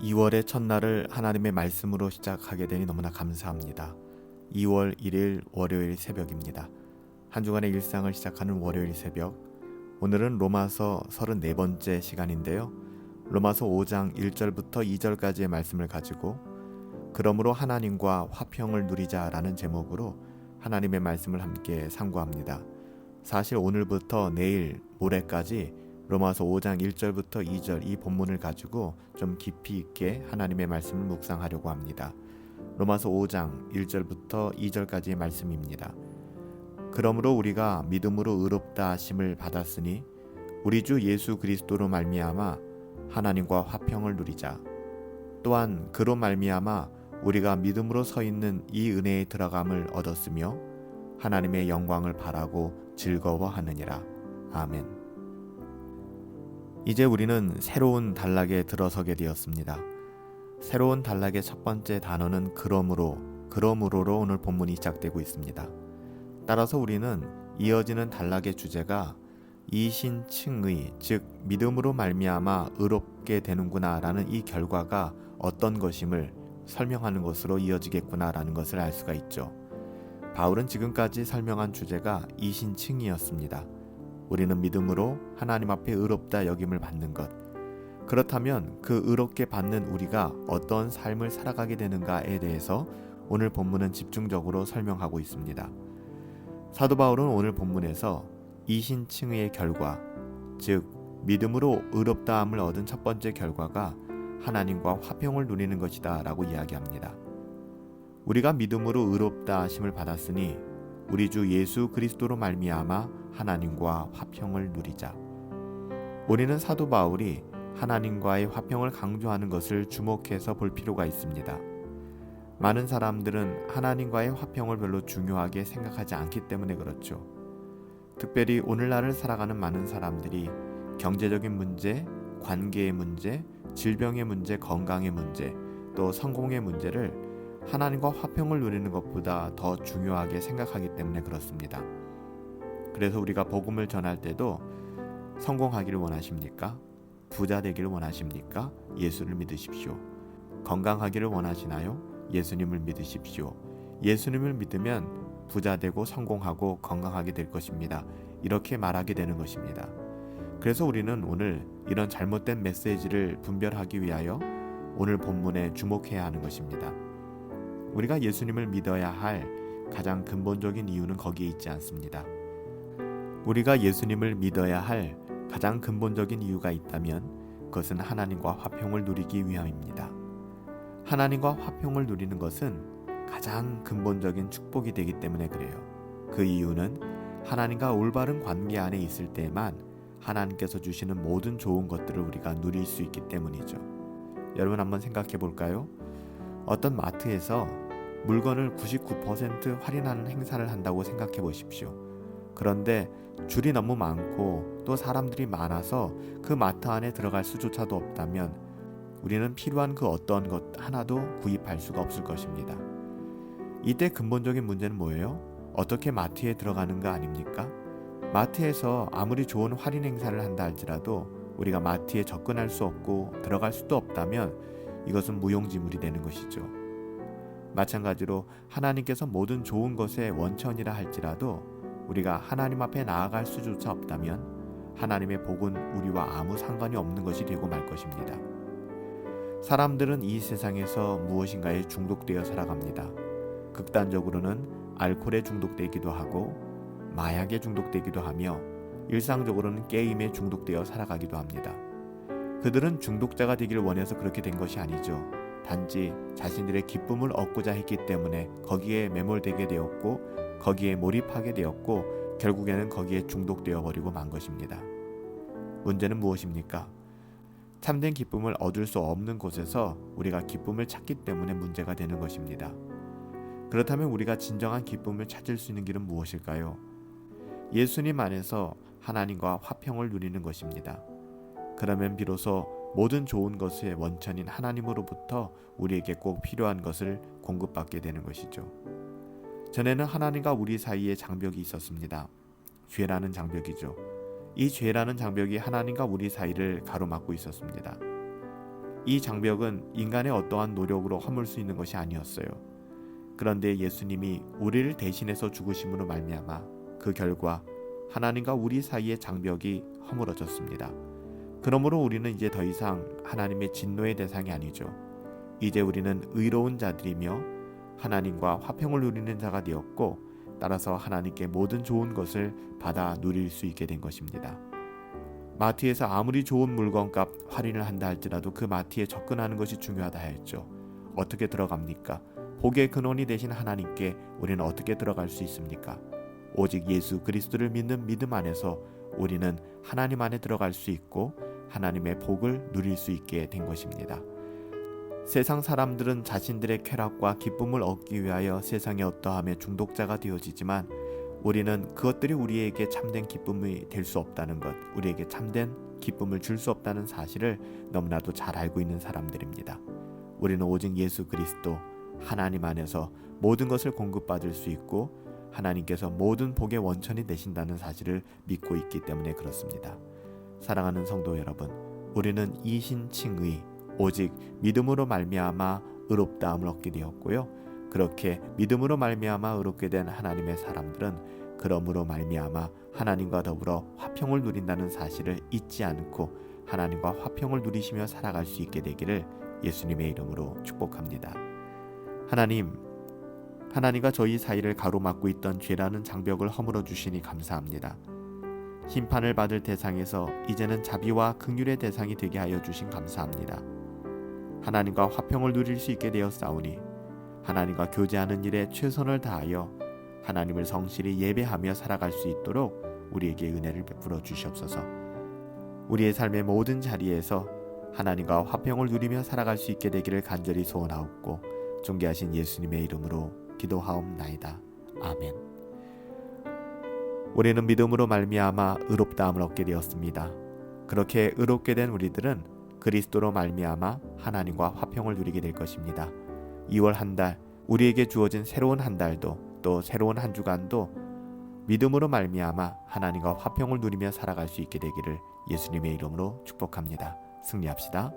2월의 첫날을 하나님의 말씀으로 시작하게 되니 너무나 감사합니다. 2월 1일 월요일 새벽입니다. 한 주간의 일상을 시작하는 월요일 새벽. 오늘은 로마서 34번째 시간인데요. 로마서 5장 1절부터 2절까지의 말씀을 가지고 그러므로 하나님과 화평을 누리자라는 제목으로 하나님의 말씀을 함께 상고합니다. 사실 오늘부터 내일 모레까지 로마서 5장 1절부터 2절 이 본문을 가지고 좀 깊이 있게 하나님의 말씀을 묵상하려고 합니다. 로마서 5장 1절부터 2절까지의 말씀입니다. 그러므로 우리가 믿음으로 의롭다 하심을 받았으니 우리 주 예수 그리스도로 말미암아 하나님과 화평을 누리자. 또한 그로 말미암아 우리가 믿음으로 서 있는 이 은혜에 들어감을 얻었으며 하나님의 영광을 바라고 즐거워하느니라. 아멘. 이제 우리는 새로운 단락에 들어서게 되었습니다. 새로운 단락의 첫 번째 단어는 그러므로로 오늘 본문이 시작되고 있습니다. 따라서 우리는 이어지는 단락의 주제가 이신칭의, 즉 믿음으로 말미암아 의롭게 되는구나 라는 이 결과가 어떤 것임을 설명하는 것으로 이어지겠구나라는 것을 알 수가 있죠. 바울은 지금까지 설명한 주제가 이신칭이었습니다. 우리는 믿음으로 하나님 앞에 의롭다 여김을 받는 것. 그렇다면 그 의롭게 받는 우리가 어떤 삶을 살아가게 되는가에 대해서 오늘 본문은 집중적으로 설명하고 있습니다. 사도 바울은 오늘 본문에서 이신칭의의 결과, 즉 믿음으로 의롭다함을 얻은 첫 번째 결과가 하나님과 화평을 누리는 것이다 라고 이야기합니다. 우리가 믿음으로 의롭다 하심을 받았으니 우리 주 예수 그리스도로 말미암아 하나님과 화평을 누리자. 우리는 사도 바울이 하나님과의 화평을 강조하는 것을 주목해서 볼 필요가 있습니다. 많은 사람들은 하나님과의 화평을 별로 중요하게 생각하지 않기 때문에 그렇죠. 특별히 오늘날을 살아가는 많은 사람들이 경제적인 문제, 관계의 문제, 질병의 문제, 건강의 문제, 또 성공의 문제를 하나님과 화평을 누리는 것보다 더 중요하게 생각하기 때문에 그렇습니다. 그래서 우리가 복음을 전할 때도 성공하기를 원하십니까? 부자 되기를 원하십니까? 예수를 믿으십시오. 건강하기를 원하시나요? 예수님을 믿으십시오. 예수님을 믿으면 부자 되고 성공하고 건강하게 될 것입니다. 이렇게 말하게 되는 것입니다. 그래서 우리는 오늘 이런 잘못된 메시지를 분별하기 위하여 오늘 본문에 주목해야 하는 것입니다. 우리가 예수님을 믿어야 할 가장 근본적인 이유는 거기에 있지 않습니다. 우리가 예수님을 믿어야 할 가장 근본적인 이유가 있다면 그것은 하나님과 화평을 누리기 위함입니다. 하나님과 화평을 누리는 것은 가장 근본적인 축복이 되기 때문에 그래요. 그 이유는 하나님과 올바른 관계 안에 있을 때만 하나님께서 주시는 모든 좋은 것들을 우리가 누릴 수 있기 때문이죠. 여러분 한번 생각해 볼까요? 어떤 마트에서 물건을 99% 할인하는 행사를 한다고 생각해 보십시오. 그런데 줄이 너무 많고 또 사람들이 많아서 그 마트 안에 들어갈 수조차도 없다면 우리는 필요한 그 어떤 것 하나도 구입할 수가 없을 것입니다. 이때 근본적인 문제는 뭐예요? 어떻게 마트에 들어가는가 아닙니까? 마트에서 아무리 좋은 할인 행사를 한다 할지라도 우리가 마트에 접근할 수 없고 들어갈 수도 없다면 이것은 무용지물이 되는 것이죠. 마찬가지로 하나님께서 모든 좋은 것의 원천이라 할지라도 우리가 하나님 앞에 나아갈 수조차 없다면 하나님의 복은 우리와 아무 상관이 없는 것이 되고 말 것입니다. 사람들은 이 세상에서 무엇인가에 중독되어 살아갑니다. 극단적으로는 알코올에 중독되기도 하고 마약에 중독되기도 하며 일상적으로는 게임에 중독되어 살아가기도 합니다. 그들은 중독자가 되기를 원해서 그렇게 된 것이 아니죠. 단지 자신들의 기쁨을 얻고자 했기 때문에 거기에 매몰되게 되었고 거기에 몰입하게 되었고 결국에는 거기에 중독되어 버리고 만 것입니다. 문제는 무엇입니까? 참된 기쁨을 얻을 수 없는 곳에서 우리가 기쁨을 찾기 때문에 문제가 되는 것입니다. 그렇다면 우리가 진정한 기쁨을 찾을 수 있는 길은 무엇일까요? 예수님 안에서 하나님과 화평을 누리는 것입니다. 그러면 비로소 모든 좋은 것의 원천인 하나님으로부터 우리에게 꼭 필요한 것을 공급받게 되는 것이죠. 전에는 하나님과 우리 사이에 장벽이 있었습니다. 죄라는 장벽이죠. 이 죄라는 장벽이 하나님과 우리 사이를 가로막고 있었습니다. 이 장벽은 인간의 어떠한 노력으로 허물 수 있는 것이 아니었어요. 그런데 예수님이 우리를 대신해서 죽으심으로 말미암아 그 결과 하나님과 우리 사이의 장벽이 허물어졌습니다. 그러므로 우리는 이제 더 이상 하나님의 진노의 대상이 아니죠. 이제 우리는 의로운 자들이며 하나님과 화평을 누리는 자가 되었고, 따라서 하나님께 모든 좋은 것을 받아 누릴 수 있게 된 것입니다. 마트에서 아무리 좋은 물건값 할인을 한다 할지라도 그 마트에 접근하는 것이 중요하다 했죠. 어떻게 들어갑니까? 복의 근원이 되신 하나님께 우리는 어떻게 들어갈 수 있습니까? 오직 예수 그리스도를 믿는 믿음 안에서 우리는 하나님 안에 들어갈 수 있고 하나님의 복을 누릴 수 있게 된 것입니다. 세상 사람들은 자신들의 쾌락과 기쁨을 얻기 위하여 세상의 어떠함의 중독자가 되어지지만, 우리는 그것들이 우리에게 참된 기쁨이 될 수 없다는 것, 우리에게 참된 기쁨을 줄 수 없다는 사실을 너무나도 잘 알고 있는 사람들입니다. 우리는 오직 예수 그리스도 하나님 안에서 모든 것을 공급받을 수 있고 하나님께서 모든 복의 원천이 되신다는 사실을 믿고 있기 때문에 그렇습니다. 사랑하는 성도 여러분, 우리는 이신칭의 오직 믿음으로 말미암아 의롭다함을 얻게 되었고요. 그렇게 믿음으로 말미암아 의롭게 된 하나님의 사람들은 그러므로 말미암아 하나님과 더불어 화평을 누린다는 사실을 잊지 않고 하나님과 화평을 누리시며 살아갈 수 있게 되기를 예수님의 이름으로 축복합니다. 하나님과 저희 사이를 가로막고 있던 죄라는 장벽을 허물어 주시니 감사합니다. 심판을 받을 대상에서 이제는 자비와 긍휼의 대상이 되게 하여 주신 감사합니다. 하나님과 화평을 누릴 수 있게 되었사오니 하나님과 교제하는 일에 최선을 다하여 하나님을 성실히 예배하며 살아갈 수 있도록 우리에게 은혜를 베풀어 주시옵소서. 우리의 삶의 모든 자리에서 하나님과 화평을 누리며 살아갈 수 있게 되기를 간절히 소원하옵고 존귀하신 예수님의 이름으로 기도하옵나이다. 아멘. 우리는 믿음으로 말미암아 의롭다함을 얻게 되었습니다. 그렇게 의롭게 된 우리들은 그리스도로 말미암아 하나님과 화평을 누리게 될 것입니다. 2월 한 달, 우리에게 주어진 새로운 한 달도 또 새로운 한 주간도 믿음으로 말미암아 하나님과 화평을 누리며 살아갈 수 있게 되기를 예수님의 이름으로 축복합니다. 승리합시다.